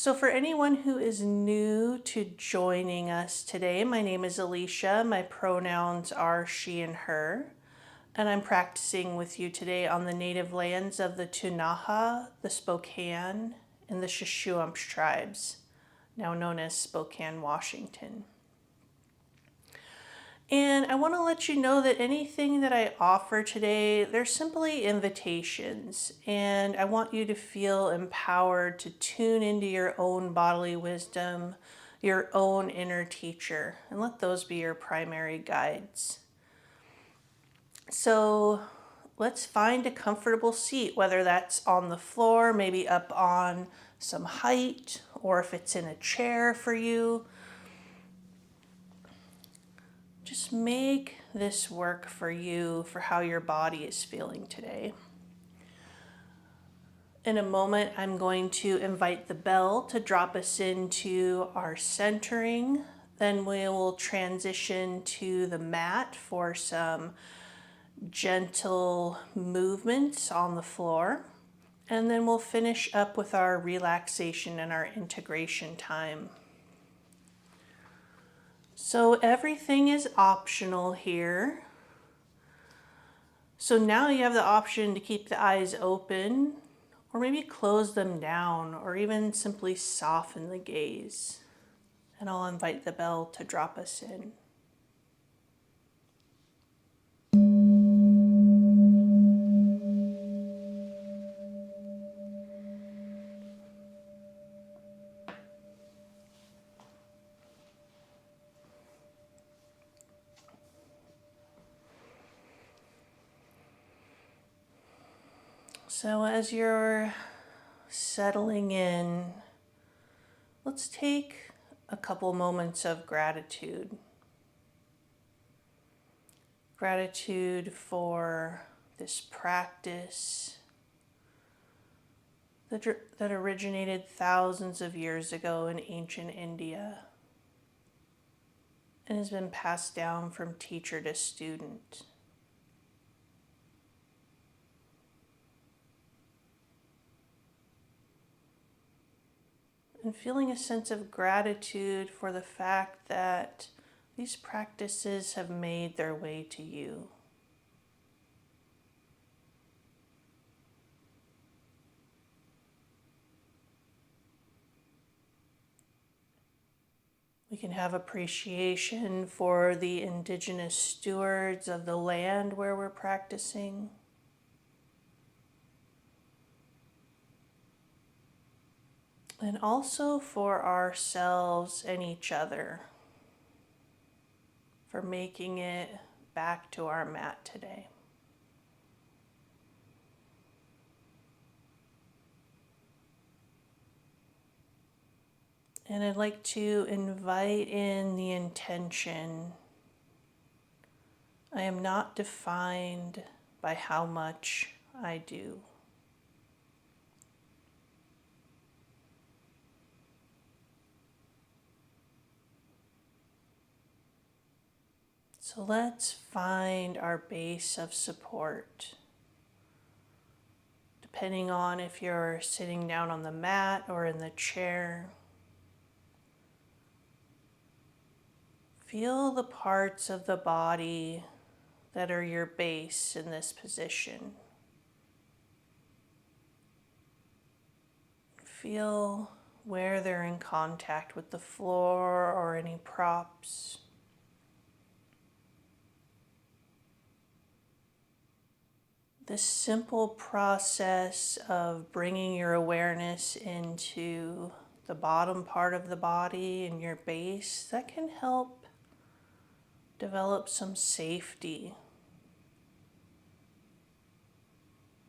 So for anyone who is new to joining us today, my name is Alicia. My pronouns are she and her. And I'm practicing with you today on the native lands of the Ktunaxa, the Spokane, and the Shuswap tribes, now known as Spokane, Washington. And I want to let you know that anything that I offer today, they're simply invitations. And I want you to feel empowered to tune into your own bodily wisdom, your own inner teacher, and let those be your primary guides. So let's find a comfortable seat, whether that's on the floor, maybe up on some height, or if it's in a chair for you. Just make this work for you, for how your body is feeling today. In a moment, I'm going to invite the bell to drop us into our centering. Then we will transition to the mat for some gentle movements on the floor. And then we'll finish up with our relaxation and our integration time. So everything is optional here. So now you have the option to keep the eyes open, or maybe close them down, or even simply soften the gaze. And I'll invite the bell to drop us in. So as you're settling in, let's take a couple moments of gratitude. Gratitude for this practice that originated thousands of years ago in ancient India and has been passed down from teacher to student. And feeling a sense of gratitude for the fact that these practices have made their way to you. We can have appreciation for the indigenous stewards of the land where we're practicing. And also for ourselves and each other for making it back to our mat today. And I'd like to invite in the intention. I am not defined by how much I do. So let's find our base of support. Depending on if you're sitting down on the mat or in the chair. Feel the parts of the body that are your base in this position. Feel where they're in contact with the floor or any props. This simple process of bringing your awareness into the bottom part of the body and your base, that can help develop some safety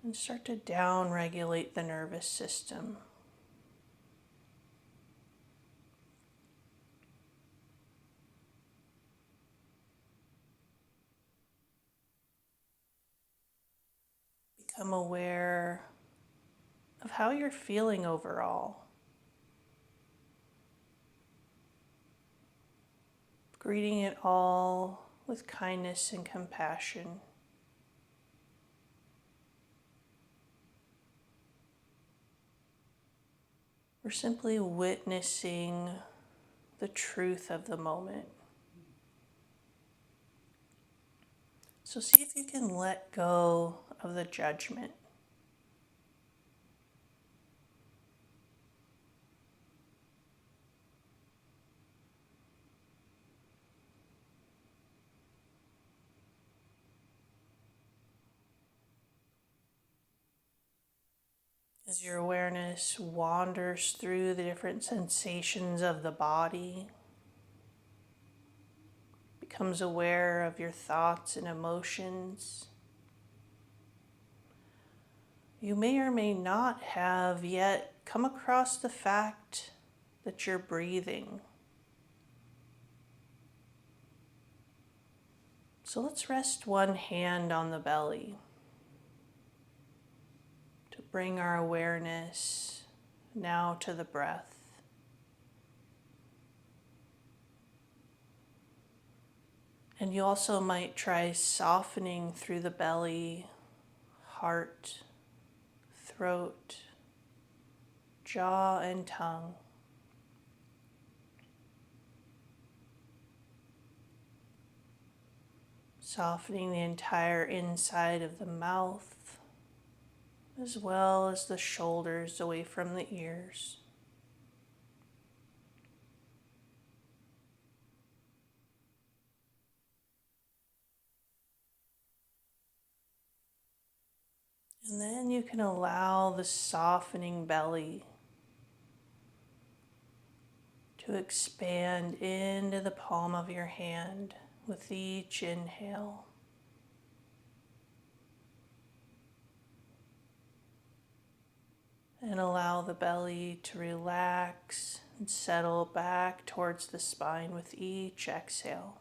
and start to down-regulate the nervous system. Become aware of how you're feeling overall. Greeting it all with kindness and compassion. We're simply witnessing the truth of the moment. So see if you can let go of the judgment. As your awareness wanders through the different sensations of the body, becomes aware of your thoughts and emotions, you may or may not have yet come across the fact that you're breathing. So let's rest one hand on the belly to bring our awareness now to the breath. And you also might try softening through the belly, heart, throat, jaw, and tongue. Softening the entire inside of the mouth, as well as the shoulders away from the ears. And then you can allow the softening belly to expand into the palm of your hand with each inhale. And allow the belly to relax and settle back towards the spine with each exhale.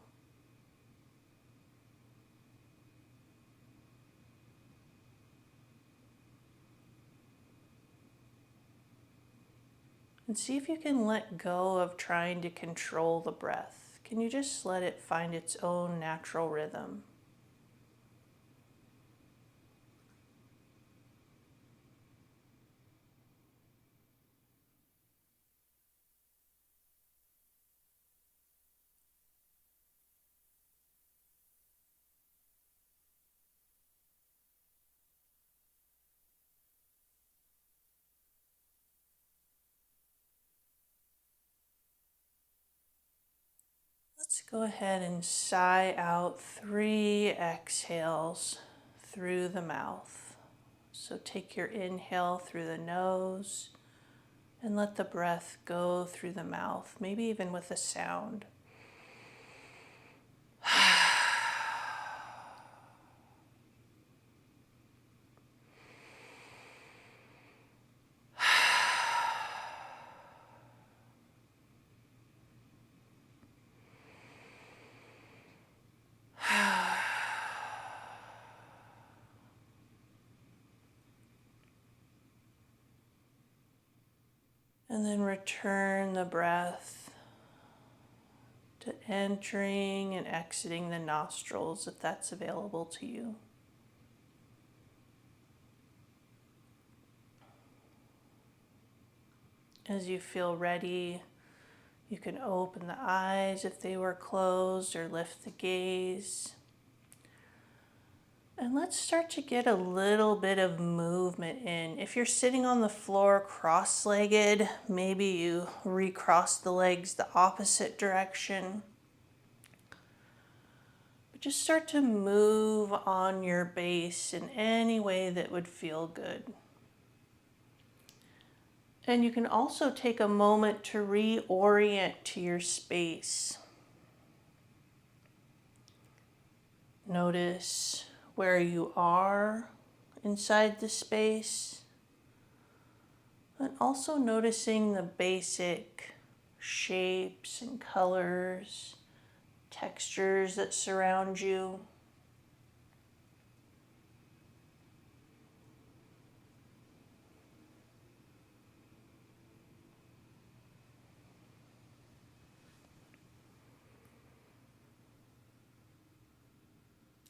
And see if you can let go of trying to control the breath. Can you just let it find its own natural rhythm? Let's go ahead and sigh out 3 exhales through the mouth. So take your inhale through the nose and let the breath go through the mouth, maybe even with a sound. And then return the breath to entering and exiting the nostrils if that's available to you. As you feel ready, you can open the eyes if they were closed or lift the gaze. And let's start to get a little bit of movement in. If you're sitting on the floor cross-legged, maybe you recross the legs the opposite direction. But just start to move on your base in any way that would feel good. And you can also take a moment to reorient to your space. Notice where you are inside the space, and also noticing the basic shapes and colors, textures that surround you.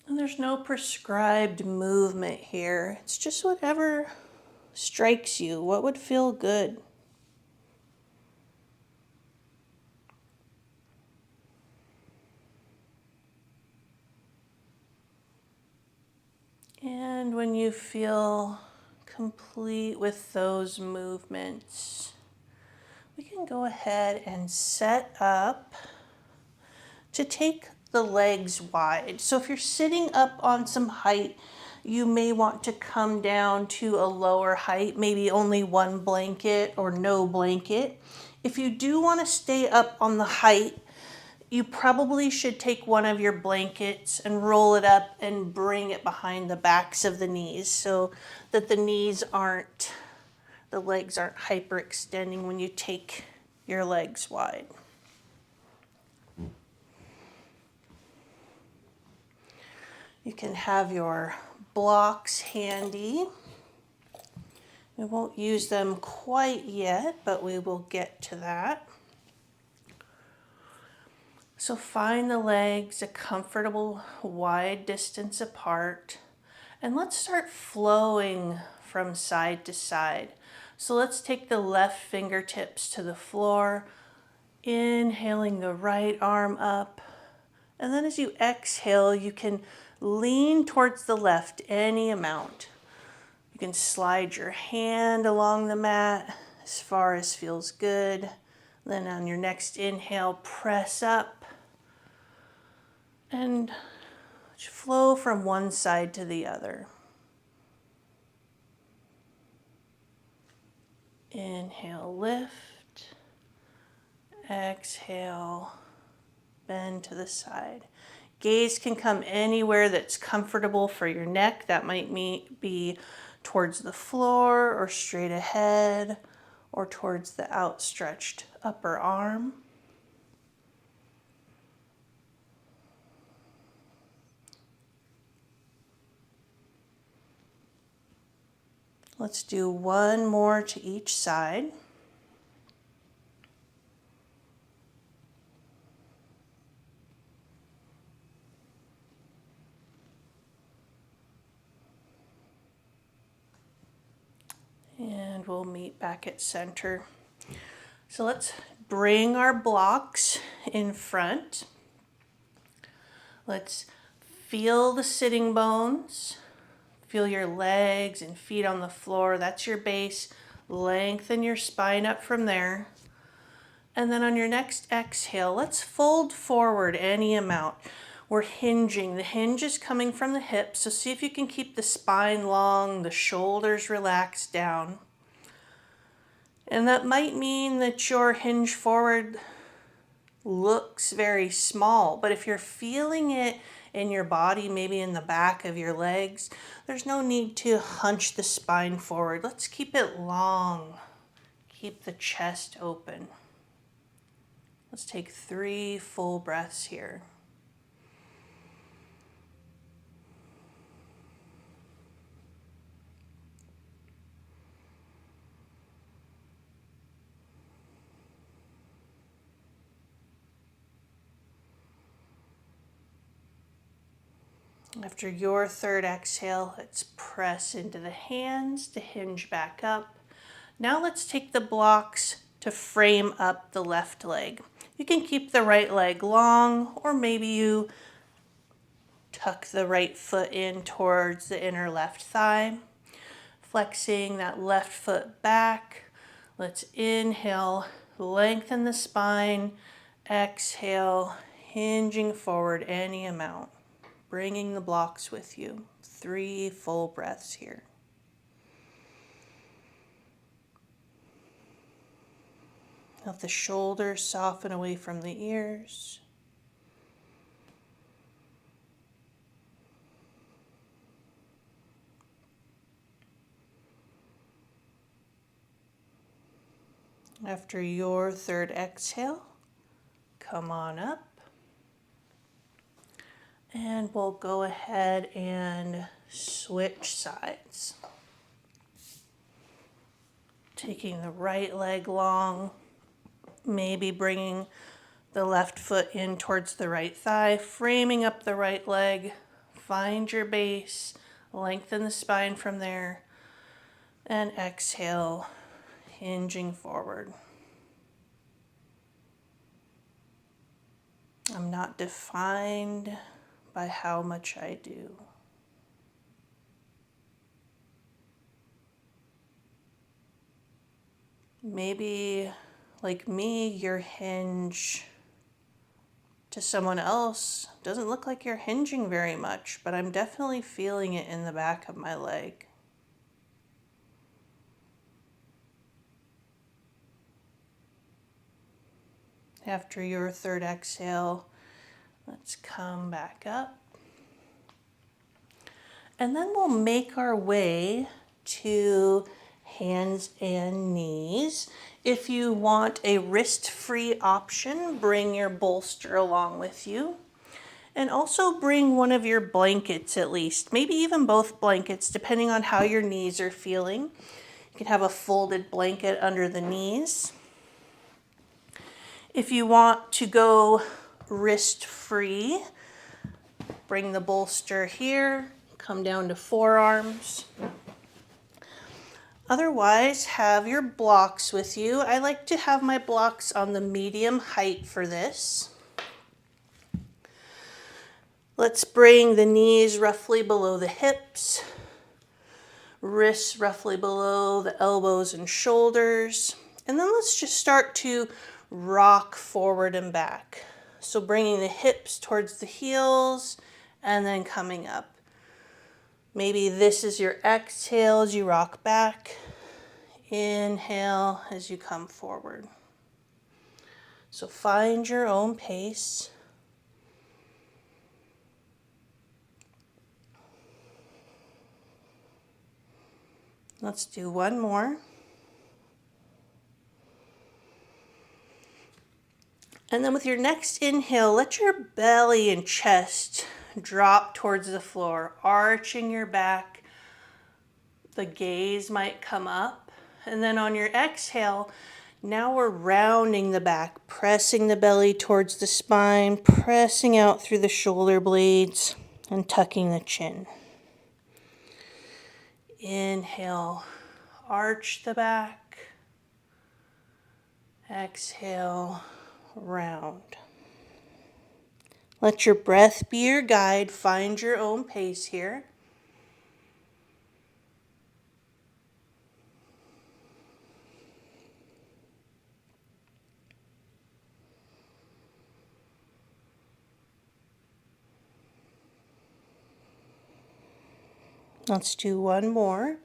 And there's no prescribed movement here. It's just whatever strikes you, what would feel good. And when you feel complete with those movements, we can go ahead and set up to take the legs wide. So if you're sitting up on some height, you may want to come down to a lower height, maybe only one blanket or no blanket. If you do want to stay up on the height, you probably should take one of your blankets and roll it up and bring it behind the backs of the knees so that the legs aren't hyperextending when you take your legs wide. You can have your blocks handy. We won't use them quite yet, but we will get to that. So find the legs a comfortable wide distance apart, and let's start flowing from side to side. So let's take the left fingertips to the floor, inhaling the right arm up, and then as you exhale, you can lean towards the left any amount. You can slide your hand along the mat as far as feels good. Then on your next inhale, press up and flow from one side to the other. Inhale, lift. Exhale, bend to the side. Gaze can come anywhere that's comfortable for your neck. That might be towards the floor or straight ahead or towards the outstretched upper arm. Let's do one more to each side. And we'll meet back at center. So let's bring our blocks in front. Let's feel the sitting bones. Feel your legs and feet on the floor. That's your base. Lengthen your spine up from there. And then on your next exhale, let's fold forward any amount. We're hinging. The hinge is coming from the hips, so see if you can keep the spine long, the shoulders relaxed down. And that might mean that your hinge forward looks very small, but if you're feeling it in your body, maybe in the back of your legs, there's no need to hunch the spine forward. Let's keep it long. Keep the chest open. Let's take 3 full breaths here. After your third exhale, let's press into the hands to hinge back up. Now let's take the blocks to frame up the left leg. You can keep the right leg long, or maybe you tuck the right foot in towards the inner left thigh. Flexing that left foot back. Let's inhale, lengthen the spine. Exhale, hinging forward any amount. Bringing the blocks with you. 3 full breaths here. Let the shoulders soften away from the ears. After your third exhale, come on up. And we'll go ahead and switch sides. Taking the right leg long, maybe bringing the left foot in towards the right thigh, framing up the right leg. Find your base, lengthen the spine from there, and exhale, hinging forward. I'm not defined by how much I do. Maybe, like me, your hinge to someone else doesn't look like you're hinging very much, but I'm definitely feeling it in the back of my leg. After your third exhale, let's come back up. And then we'll make our way to hands and knees. If you want a wrist-free option, bring your bolster along with you. And also bring one of your blankets at least, maybe even both blankets, depending on how your knees are feeling. You can have a folded blanket under the knees. If you want to go wrist-free, bring the bolster here, come down to forearms. Otherwise, have your blocks with you. I like to have my blocks on the medium height for this. Let's bring the knees roughly below the hips, wrists roughly below the elbows and shoulders. And then let's just start to rock forward and back. So bringing the hips towards the heels and then coming up. Maybe this is your exhale as you rock back. Inhale as you come forward. So find your own pace. Let's do one more. And then with your next inhale, let your belly and chest drop towards the floor, arching your back. The gaze might come up. And then on your exhale, now we're rounding the back, pressing the belly towards the spine, pressing out through the shoulder blades, and tucking the chin. Inhale, arch the back. Exhale, round. Let your breath be your guide. Find your own pace here. Let's do one more.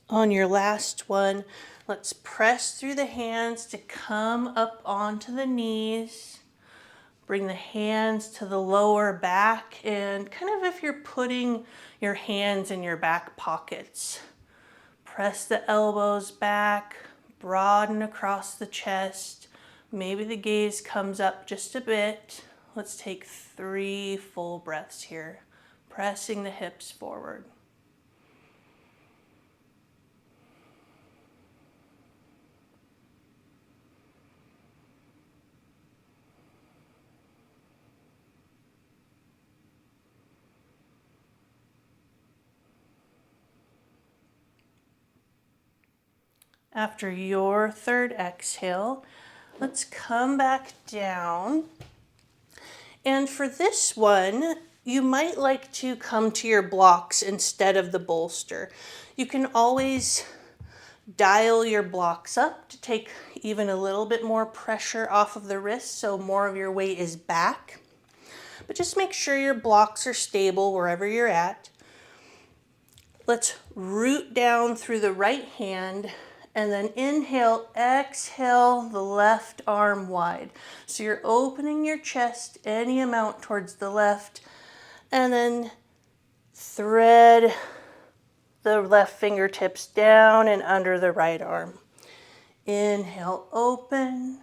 On your last one, let's press through the hands to come up onto the knees. Bring the hands to the lower back, and kind of if you're putting your hands in your back pockets, press the elbows back, broaden across the chest. Maybe the gaze comes up just a bit. Let's take 3 full breaths here, pressing the hips forward. After your third exhale, let's come back down. And for this one, you might like to come to your blocks instead of the bolster. You can always dial your blocks up to take even a little bit more pressure off of the wrist, so more of your weight is back. But just make sure your blocks are stable wherever you're at. Let's root down through the right hand. And then inhale, exhale the left arm wide. So you're opening your chest any amount towards the left. And then thread the left fingertips down and under the right arm. Inhale, open.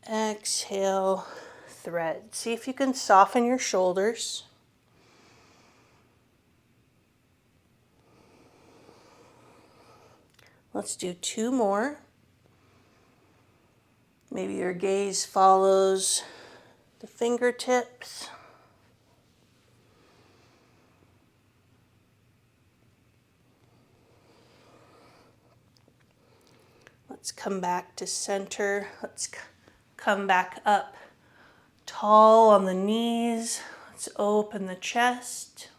Exhale, thread. See if you can soften your shoulders. Let's do 2 more. Maybe your gaze follows the fingertips. Let's come back to center. Let's come back up tall on the knees. Let's Let's open the chest.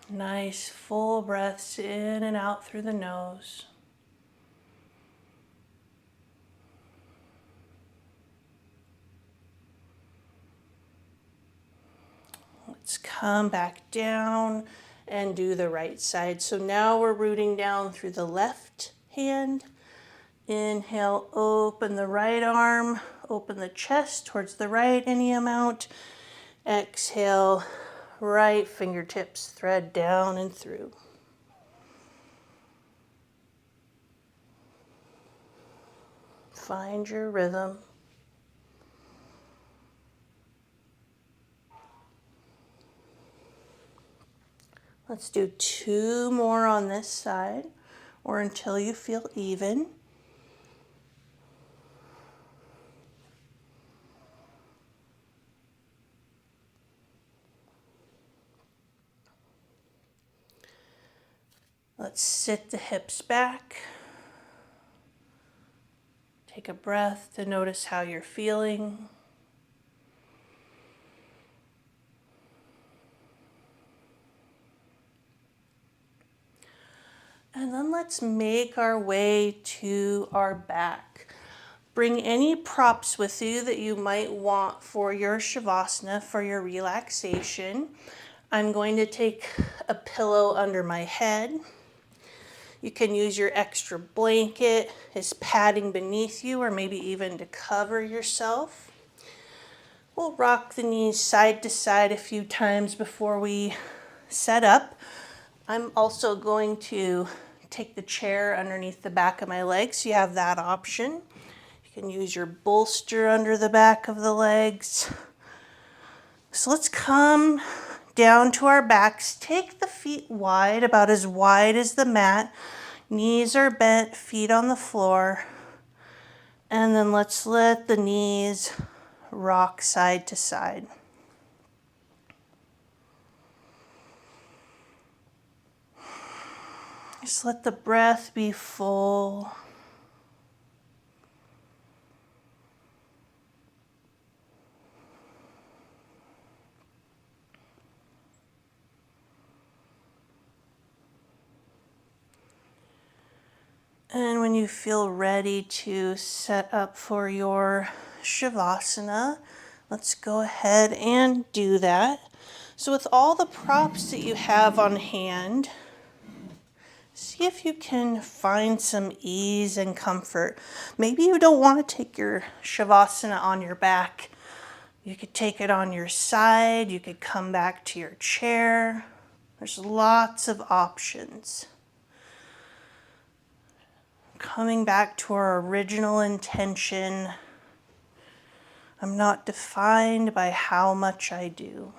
Nice full breaths in and out through the nose. Let's come back down and do the right side. So now we're rooting down through the left hand. Inhale, open the right arm, open the chest towards the right any amount. Exhale, right fingertips thread down and through. Find your rhythm. Let's do 2 more on this side, or until you feel even. Let's sit the hips back. Take a breath to notice how you're feeling. And then let's make our way to our back. Bring any props with you that you might want for your Shavasana, for your relaxation. I'm going to take a pillow under my head. You can use your extra blanket as padding beneath you, or maybe even to cover yourself. We'll rock the knees side to side a few times before we set up. I'm also going to take the chair underneath the back of my legs, so you have that option. You can use your bolster under the back of the legs. So let's come down to our backs. Take the feet wide, about as wide as the mat. Knees are bent, feet on the floor. And then let's let the knees rock side to side. Just let the breath be full. And when you feel ready to set up for your Shavasana, let's go ahead and do that. So with all the props that you have on hand, see if you can find some ease and comfort. Maybe you don't want to take your Shavasana on your back. You could take it on your side. You could come back to your chair. There's lots of options. Coming back to our original intention. I'm not defined by how much I do.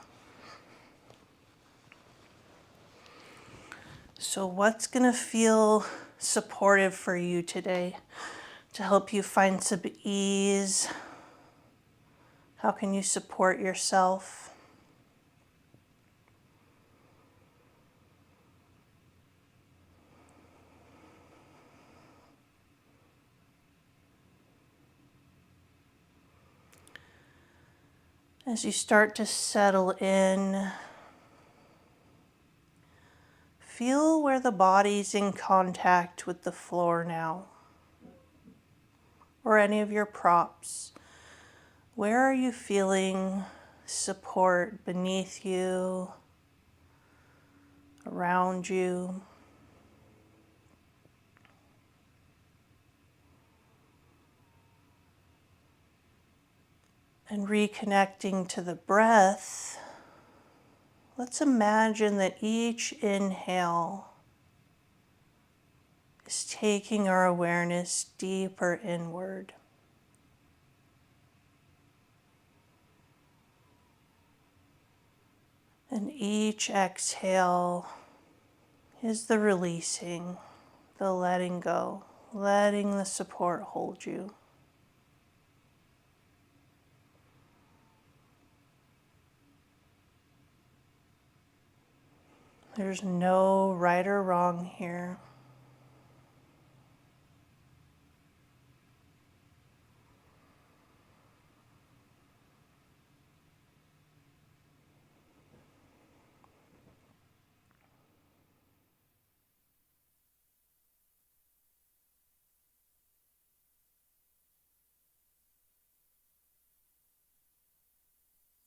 So what's going to feel supportive for you today to help you find some ease? How can you support yourself? As you start to settle in, feel where the body's in contact with the floor now, or any of your props. Where are you feeling support beneath you, around you? And reconnecting to the breath, let's imagine that each inhale is taking our awareness deeper inward. And each exhale is the releasing, the letting go, letting the support hold you. There's no right or wrong here.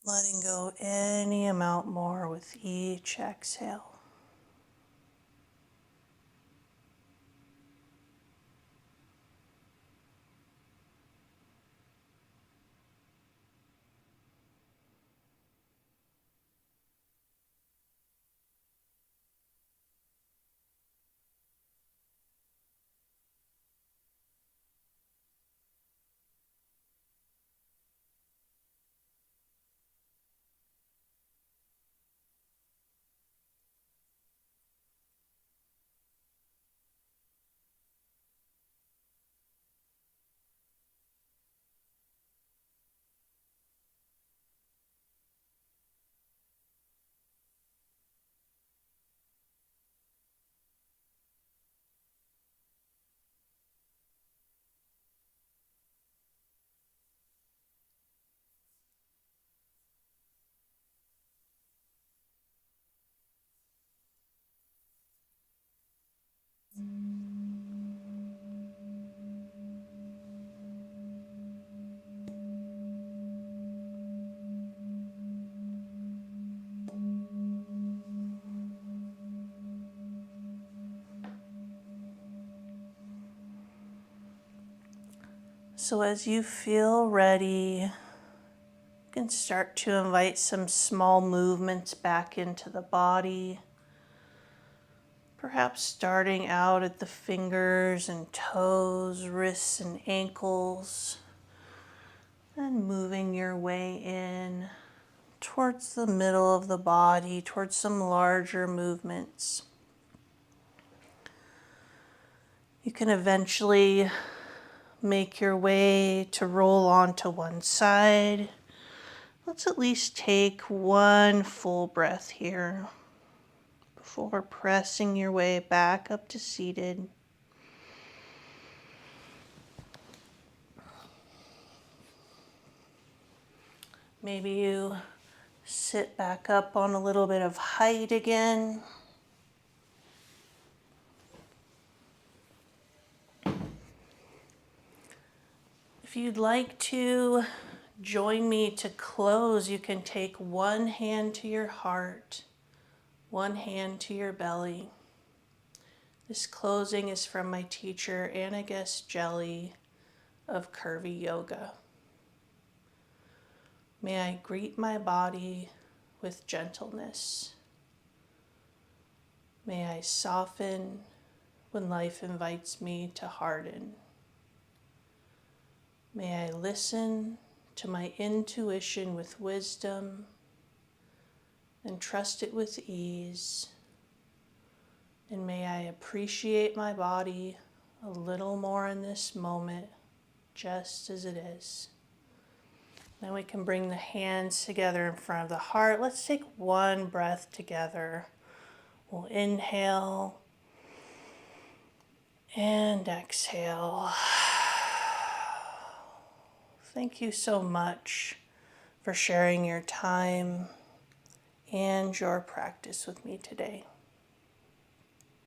letting go any amount more with each exhale. So as you feel ready, you can start to invite some small movements back into the body. Perhaps starting out at the fingers and toes, wrists and ankles, and moving your way in towards the middle of the body, towards some larger movements. You can eventually make your way to roll onto one side. Let's at least take one full breath here before pressing your way back up to seated. Maybe you sit back up on a little bit of height again. If you'd like to join me to close, you can take one hand to your heart, one hand to your belly. This closing is from my teacher, Anna Guest Jelly of Curvy Yoga. May I greet my body with gentleness. May I soften when life invites me to harden. May I listen to my intuition with wisdom and trust it with ease. And may I appreciate my body a little more in this moment, just as it is. Then we can bring the hands together in front of the heart. Let's take one breath together. We'll inhale and exhale. Thank you so much for sharing your time and your practice with me today.